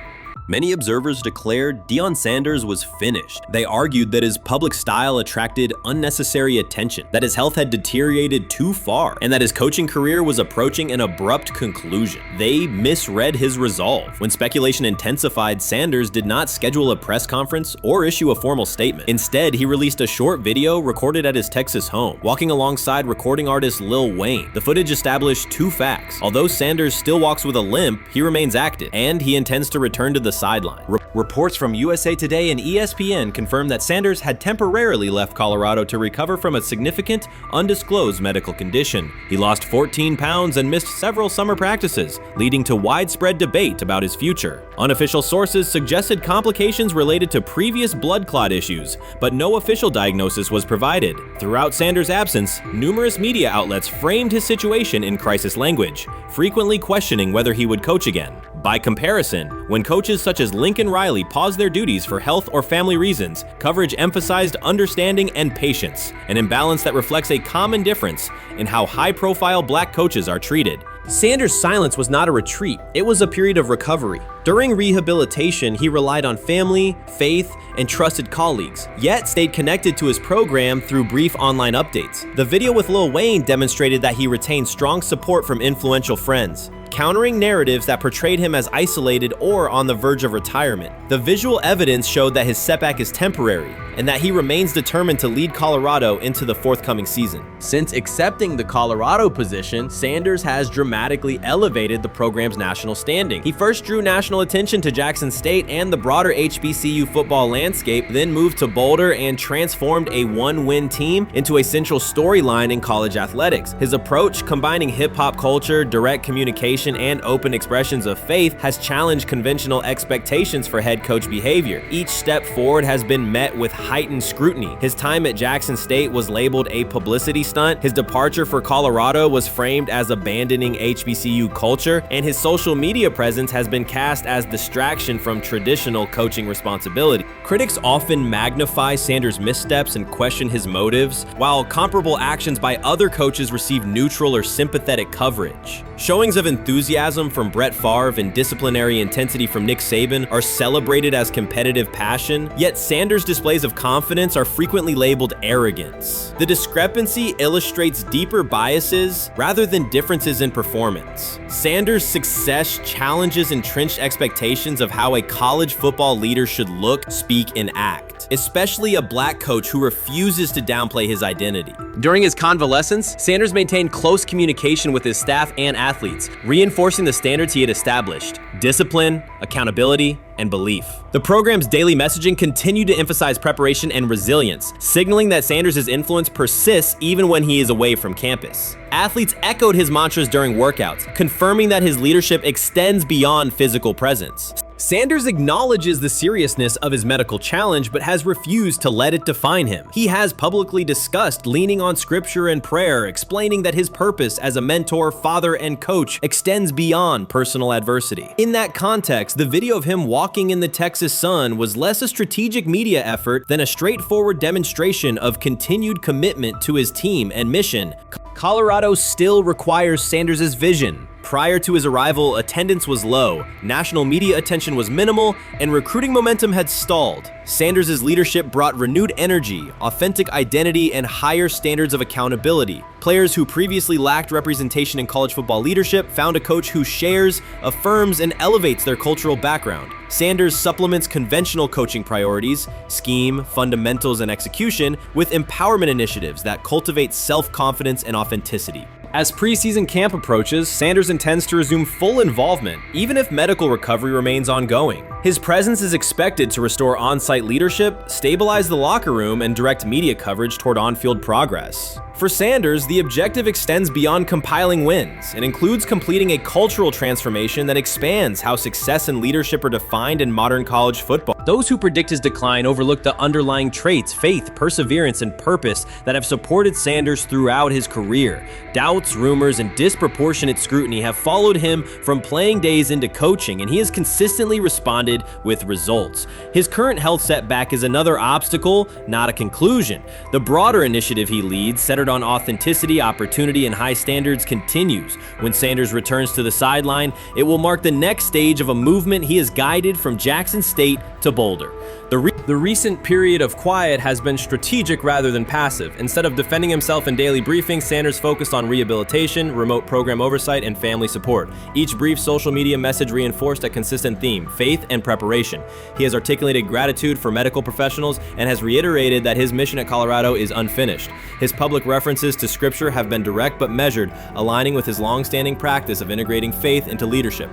Many observers declared Deion Sanders was finished. They argued that his public style attracted unnecessary attention, that his health had deteriorated too far, and that his coaching career was approaching an abrupt conclusion. They misread his resolve. When speculation intensified, Sanders did not schedule a press conference or issue a formal statement. Instead, he released a short video recorded at his Texas home, walking alongside recording artist Lil Wayne. The footage established two facts. Although Sanders still walks with a limp, he remains active, and he intends to return to the sideline. Reports from USA Today and ESPN confirm that Sanders had temporarily left Colorado to recover from a significant, undisclosed medical condition. He lost 14 pounds and missed several summer practices, leading to widespread debate about his future. Unofficial sources suggested complications related to previous blood clot issues, but no official diagnosis was provided. Throughout Sanders' absence, numerous media outlets framed his situation in crisis language, frequently questioning whether he would coach again. By comparison, when coaches such as Lincoln Riley paused their duties for health or family reasons, coverage emphasized understanding and patience, an imbalance that reflects a common difference in how high-profile black coaches are treated. Sanders' silence was not a retreat, it was a period of recovery. During rehabilitation, he relied on family, faith, and trusted colleagues, yet stayed connected to his program through brief online updates. The video with Lil Wayne demonstrated that he retained strong support from influential friends, countering narratives that portrayed him as isolated or on the verge of retirement. The visual evidence showed that his setback is temporary, and that he remains determined to lead Colorado into the forthcoming season. Since accepting the Colorado position, Sanders has dramatically elevated the program's national standing. He first drew national attention to Jackson State and the broader HBCU football landscape, then moved to Boulder and transformed a one-win team into a central storyline in college athletics. His approach, combining hip-hop culture, direct communication, and open expressions of faith, has challenged conventional expectations for head coach behavior. Each step forward has been met with heightened scrutiny. His time at Jackson State was labeled a publicity stunt, his departure for Colorado was framed as abandoning HBCU culture, and his social media presence has been cast as distraction from traditional coaching responsibility. Critics often magnify Sanders' missteps and question his motives, while comparable actions by other coaches receive neutral or sympathetic coverage. Showings of enthusiasm from Brett Favre and disciplinary intensity from Nick Saban are celebrated as competitive passion, yet Sanders' displays of confidence are frequently labeled arrogance. The discrepancy illustrates deeper biases rather than differences in performance. Sanders' success challenges entrenched expectations of how a college football leader should look, speak, and act, especially a black coach who refuses to downplay his identity. During his convalescence, Sanders maintained close communication with his staff and athletes, reinforcing the standards he had established: discipline, accountability, and belief. The program's daily messaging continued to emphasize preparation and resilience, signaling that Sanders' influence persists even when he is away from campus. Athletes echoed his mantras during workouts, confirming that his leadership extends beyond physical presence. Sanders acknowledges the seriousness of his medical challenge, but has refused to let it define him. He has publicly discussed leaning on scripture and prayer, explaining that his purpose as a mentor, father, and coach extends beyond personal adversity. In that context, the video of him walking in the Texas sun was less a strategic media effort than a straightforward demonstration of continued commitment to his team and mission. Colorado still requires Sanders' vision. Prior to his arrival, attendance was low, national media attention was minimal, and recruiting momentum had stalled. Sanders' leadership brought renewed energy, authentic identity, and higher standards of accountability. Players who previously lacked representation in college football leadership found a coach who shares, affirms, and elevates their cultural background. Sanders supplements conventional coaching priorities, scheme, fundamentals, and execution with empowerment initiatives that cultivate self-confidence and authenticity. As preseason camp approaches, Sanders intends to resume full involvement, even if medical recovery remains ongoing. His presence is expected to restore on-site leadership, stabilize the locker room, and direct media coverage toward on-field progress. For Sanders, the objective extends beyond compiling wins and includes completing a cultural transformation that expands how success and leadership are defined in modern college football. Those who predict his decline overlook the underlying traits, faith, perseverance, and purpose that have supported Sanders throughout his career. Doubts, rumors, and disproportionate scrutiny have followed him from playing days into coaching, and he has consistently responded with results. His current health setback is another obstacle, not a conclusion. The broader initiative he leads, centered on authenticity, opportunity, and high standards, continues. When Sanders returns to the sideline, it will mark the next stage of a movement he has guided from Jackson State to Boulder. The recent period of quiet has been strategic rather than passive. Instead of defending himself in daily briefings, Sanders focused on rehabilitation, remote program oversight, and family support. Each brief social media message reinforced a consistent theme: faith and preparation. He has articulated gratitude for medical professionals and has reiterated that his mission at Colorado is unfinished. His public references to scripture have been direct but measured, aligning with his long-standing practice of integrating faith into leadership.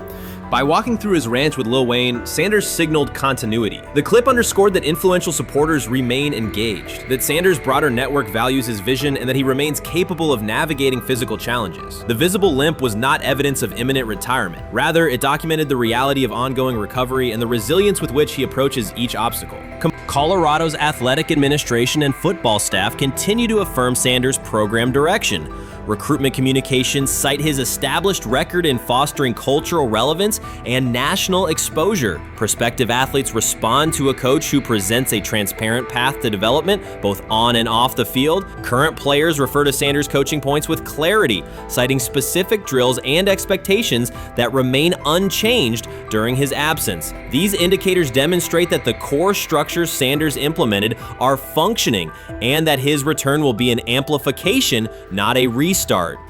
By walking through his ranch with Lil Wayne, Sanders signaled continuity. The clip underscored that influential supporters remain engaged, that Sanders' broader network values his vision, and that he remains capable of navigating physical challenges. The visible limp was not evidence of imminent retirement. Rather, it documented the reality of ongoing recovery and the resilience with which he approaches each obstacle. Colorado's athletic administration and football staff continue to affirm Sanders' program direction. Recruitment communications cite his established record in fostering cultural relevance and national exposure. Prospective athletes respond to a coach who presents a transparent path to development, both on and off the field. Current players refer to Sanders' coaching points with clarity, citing specific drills and expectations that remain unchanged during his absence. These indicators demonstrate that the core structures Sanders implemented are functioning and that his return will be an amplification, not a restart.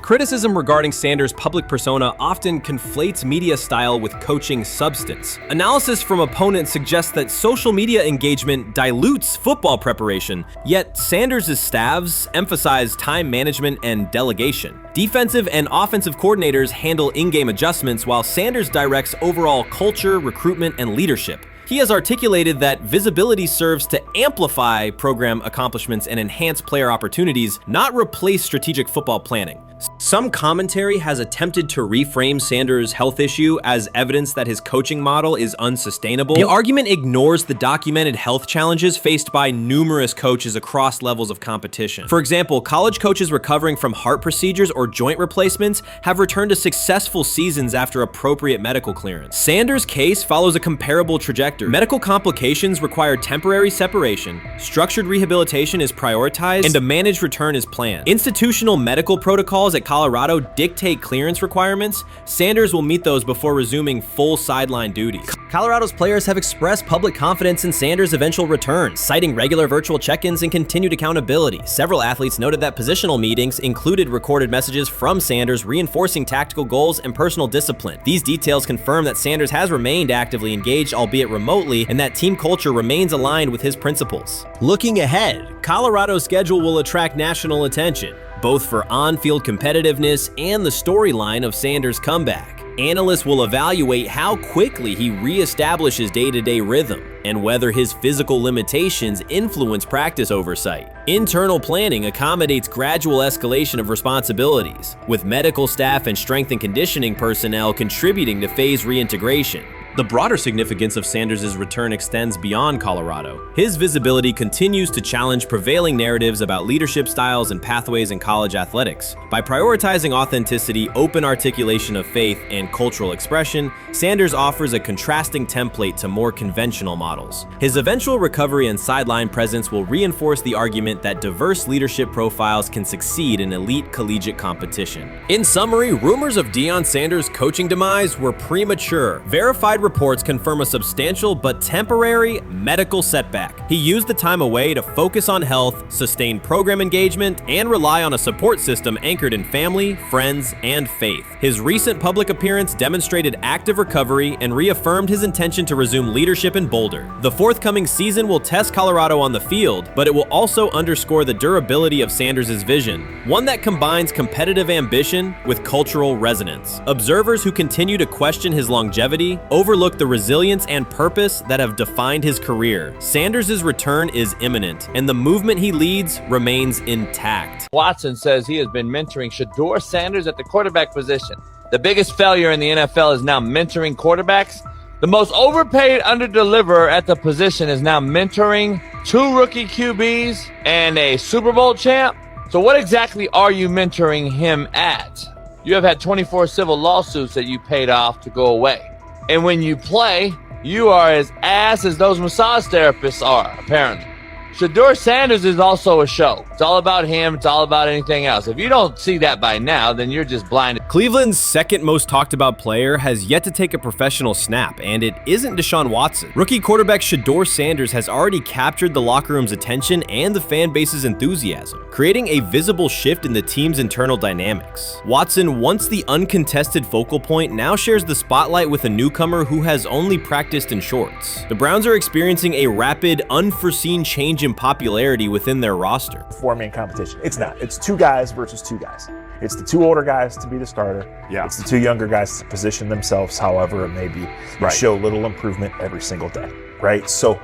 Criticism regarding Sanders' public persona often conflates media style with coaching substance. Analysis from opponents suggests that social media engagement dilutes football preparation, yet Sanders' staffs emphasize time management and delegation. Defensive and offensive coordinators handle in-game adjustments, while Sanders directs overall culture, recruitment, and leadership. He has articulated that visibility serves to amplify program accomplishments and enhance player opportunities, not replace strategic football planning. Some commentary has attempted to reframe Sanders' health issue as evidence that his coaching model is unsustainable. The argument ignores the documented health challenges faced by numerous coaches across levels of competition. For example, college coaches recovering from heart procedures or joint replacements have returned to successful seasons after appropriate medical clearance. Sanders' case follows a comparable trajectory. Medical complications require temporary separation, structured rehabilitation is prioritized, and a managed return is planned. Institutional medical protocols at Colorado dictate clearance requirements. Sanders will meet those before resuming full sideline duties. Colorado's players have expressed public confidence in Sanders' eventual return, citing regular virtual check-ins and continued accountability. Several athletes noted that positional meetings included recorded messages from Sanders reinforcing tactical goals and personal discipline. These details confirm that Sanders has remained actively engaged, albeit remotely, and that team culture remains aligned with his principles. Looking ahead, Colorado's schedule will attract national attention, both for on-field competitiveness and the storyline of Sanders' comeback. Analysts will evaluate how quickly he reestablishes day-to-day rhythm and whether his physical limitations influence practice oversight. Internal planning accommodates gradual escalation of responsibilities, with medical staff and strength and conditioning personnel contributing to phase reintegration. The broader significance of Sanders' return extends beyond Colorado. His visibility continues to challenge prevailing narratives about leadership styles and pathways in college athletics. By prioritizing authenticity, open articulation of faith, and cultural expression, Sanders offers a contrasting template to more conventional models. His eventual recovery and sideline presence will reinforce the argument that diverse leadership profiles can succeed in elite collegiate competition. In summary, rumors of Deion Sanders' coaching demise were premature. Verified reports confirm a substantial but temporary medical setback. He used the time away to focus on health, sustain program engagement, and rely on a support system anchored in family, friends, and faith. His recent public appearance demonstrated active recovery and reaffirmed his intention to resume leadership in Boulder. The forthcoming season will test Colorado on the field, but it will also underscore the durability of Sanders' vision, one that combines competitive ambition with cultural resonance. Observers who continue to question his longevity overlook the resilience and purpose that have defined his career. Sanders' return is imminent, and the movement he leads remains intact. Watson says he has been mentoring Shedeur Sanders at the quarterback position. The biggest failure in the NFL is now mentoring quarterbacks. The most overpaid underdeliverer at the position is now mentoring 2 rookie QBs and a Super Bowl champ. So what exactly are you mentoring him at? You have had 24 civil lawsuits that you paid off to go away. And when you play, you are as ass as those massage therapists are, apparently. Shedeur Sanders is also a show. It's all about him. It's all about anything else. If you don't see that by now, then you're just blinded. Cleveland's second most talked about player has yet to take a professional snap, and it isn't Deshaun Watson. Rookie quarterback Shedeur Sanders has already captured the locker room's attention and the fan base's enthusiasm, creating a visible shift in the team's internal dynamics. Watson, once the uncontested focal point, now shares the spotlight with a newcomer who has only practiced in shorts. The Browns are experiencing a rapid, unforeseen change in popularity within their roster. Four-man competition. It's not. It's 2 guys versus 2 guys. It's the 2 older guys to be the starter. Yeah. It's the 2 younger guys to position themselves however it may be and show little improvement every single day, right? So,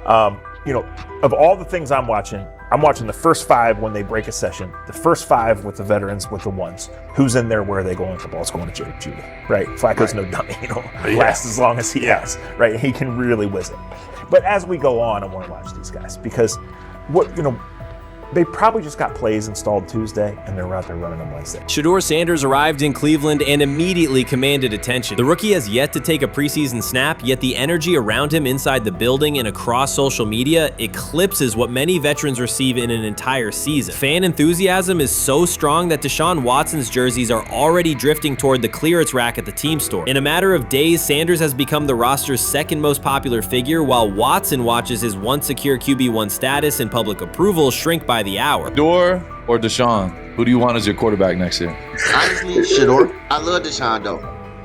of all the things I'm watching the first 5 when they break a session, the first 5 with the veterans, with the ones. Who's in there, where are they going? The ball's going to Jerry Judy, right? Flacco's no dummy, lasts as long as he has, right? He can really whiz it. But as we go on, I want to watch these guys because they probably just got plays installed Tuesday, and they're out there running them Wednesday. Shedeur Sanders arrived in Cleveland and immediately commanded attention. The rookie has yet to take a preseason snap, yet the energy around him inside the building and across social media eclipses what many veterans receive in an entire season. Fan enthusiasm is so strong that Deshaun Watson's jerseys are already drifting toward the clearance rack at the team store. In a matter of days, Sanders has become the roster's second most popular figure, while Watson watches his once secure QB1 status and public approval shrink by the hour. Shedeur or Deshaun? Who do you want as your quarterback next year? Honestly, Shedeur. I love Deshaun though.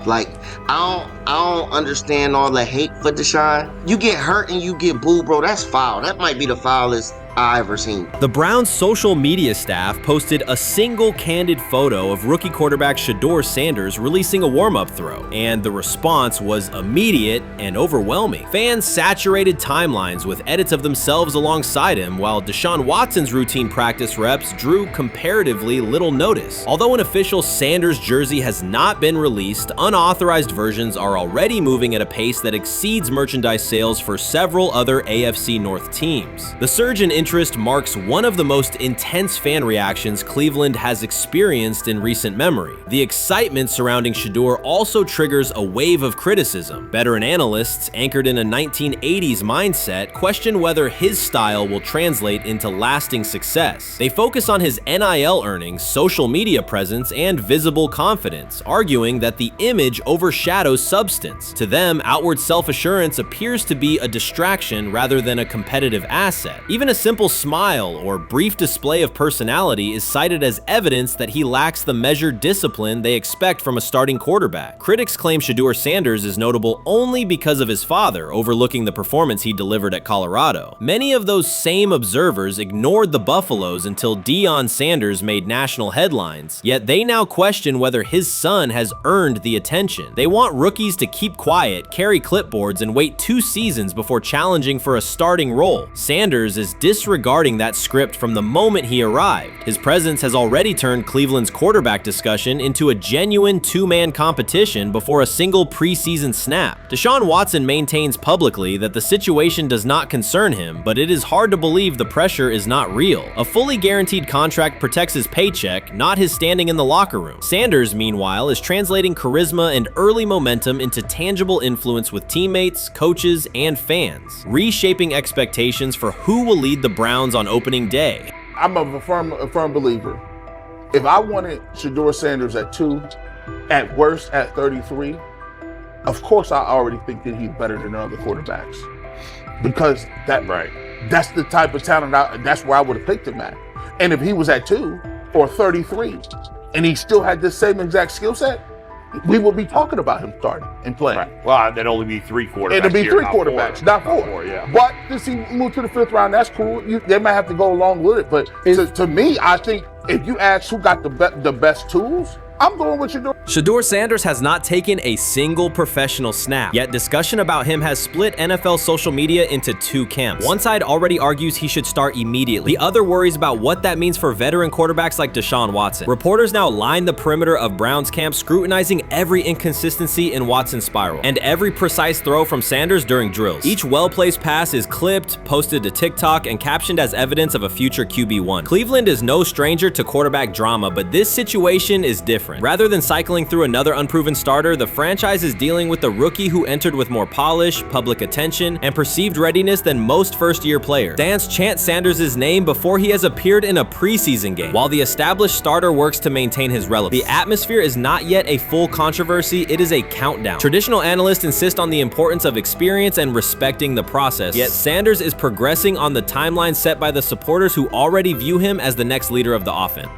Like, I don't understand all the hate for Deshaun. You get hurt and you get booed, bro. That's foul. That might be the foulest I ever seen. The Browns' social media staff posted a single candid photo of rookie quarterback Shedeur Sanders releasing a warm-up throw, and the response was immediate and overwhelming. Fans saturated timelines with edits of themselves alongside him, while Deshaun Watson's routine practice reps drew comparatively little notice. Although an official Sanders jersey has not been released, unauthorized versions are already moving at a pace that exceeds merchandise sales for several other AFC North teams. The surge in interest marks one of the most intense fan reactions Cleveland has experienced in recent memory. The excitement surrounding Shedeur also triggers a wave of criticism. Veteran analysts, anchored in a 1980s mindset, question whether his style will translate into lasting success. They focus on his NIL earnings, social media presence, and visible confidence, arguing that the image overshadows substance. To them, outward self-assurance appears to be a distraction rather than a competitive asset. Even a simple smile or brief display of personality is cited as evidence that he lacks the measured discipline they expect from a starting quarterback. Critics claim Shedeur Sanders is notable only because of his father, overlooking the performance he delivered at Colorado. Many of those same observers ignored the Buffaloes until Deion Sanders made national headlines, yet they now question whether his son has earned the attention. They want rookies to keep quiet, carry clipboards, and wait 2 seasons before challenging for a starting role. Sanders is disregarding that script from the moment he arrived. His presence has already turned Cleveland's quarterback discussion into a genuine two-man competition before a single preseason snap. Deshaun Watson maintains publicly that the situation does not concern him, but it is hard to believe the pressure is not real. A fully guaranteed contract protects his paycheck, not his standing in the locker room. Sanders, meanwhile, is translating charisma and early momentum into tangible influence with teammates, coaches, and fans, reshaping expectations for who will lead the Browns on opening day. I'm a firm believer. If I wanted Shedeur Sanders at 2, at worst at 33, of course I already think that he's better than other quarterbacks. Because that's the type of talent, that's where I would have picked him at. And if he was at 2 or 33, and he still had this same exact skill set, we would be talking about him starting and playing. Right. Well, there'd only be 3 quarterbacks. It'd be here, 3 not quarterbacks, 4. not 4. Yeah. But to see move to the 5th round, that's cool. They might have to go along with it. But to me, I think if you ask who got the best tools, I'm going with Shedeur. Shedeur Sanders has not taken a single professional snap, yet discussion about him has split NFL social media into 2 camps. One side already argues he should start immediately. The other worries about what that means for veteran quarterbacks like Deshaun Watson. Reporters now line the perimeter of Browns camp, scrutinizing every inconsistency in Watson's spiral and every precise throw from Sanders during drills. Each well-placed pass is clipped, posted to TikTok, and captioned as evidence of a future QB1. Cleveland is no stranger to quarterback drama, but this situation is different. Rather than cycling through another unproven starter, the franchise is dealing with a rookie who entered with more polish, public attention, and perceived readiness than most first-year players. Fans chant Sanders' name before he has appeared in a preseason game, while the established starter works to maintain his relevance. The atmosphere is not yet a full controversy, it is a countdown. Traditional analysts insist on the importance of experience and respecting the process, yet Sanders is progressing on the timeline set by the supporters who already view him as the next leader of the offense.